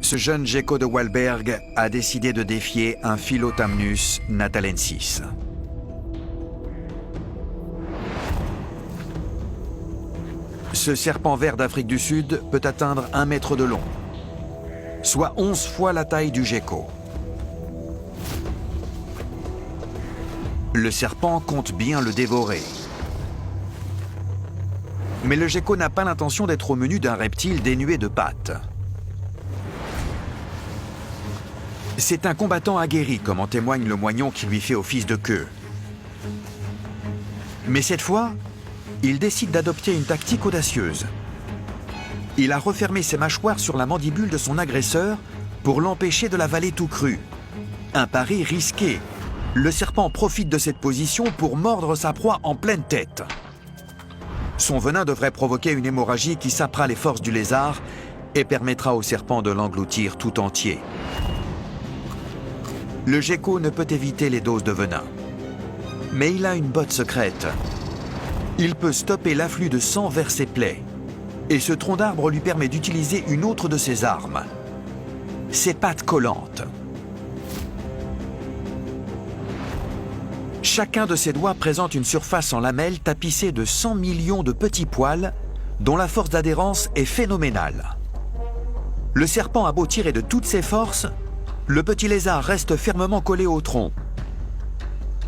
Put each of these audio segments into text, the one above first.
Ce jeune gecko de Wahlberg a décidé de défier un Philotamnus natalensis. Ce serpent vert d'Afrique du Sud peut atteindre 1 mètre de long, soit 11 fois la taille du gecko. Le serpent compte bien le dévorer. Mais le gecko n'a pas l'intention d'être au menu d'un reptile dénué de pattes. C'est un combattant aguerri, comme en témoigne le moignon qui lui fait office de queue. Mais cette fois, il décide d'adopter une tactique audacieuse. Il a refermé ses mâchoires sur la mandibule de son agresseur pour l'empêcher de l'avaler tout cru. Un pari risqué. Le serpent profite de cette position pour mordre sa proie en pleine tête. Son venin devrait provoquer une hémorragie qui sapera les forces du lézard et permettra au serpent de l'engloutir tout entier. Le gecko ne peut éviter les doses de venin. Mais il a une botte secrète. Il peut stopper l'afflux de sang vers ses plaies. Et ce tronc d'arbre lui permet d'utiliser une autre de ses armes, ses pattes collantes. Chacun de ses doigts présente une surface en lamelles tapissée de 100 millions de petits poils dont la force d'adhérence est phénoménale. Le serpent a beau tirer de toutes ses forces, le petit lézard reste fermement collé au tronc.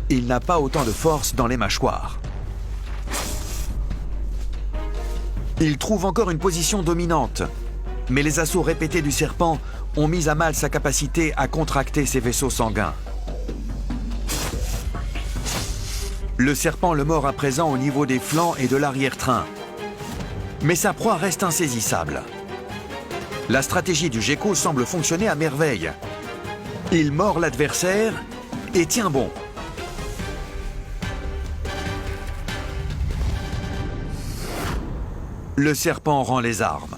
Il n'a pas autant de force dans les mâchoires. Il trouve encore une position dominante, mais les assauts répétés du serpent ont mis à mal sa capacité à contracter ses vaisseaux sanguins. Le serpent le mord à présent au niveau des flancs et de l'arrière-train. Mais sa proie reste insaisissable. La stratégie du gecko semble fonctionner à merveille. Il mord l'adversaire et tient bon. Le serpent rend les armes.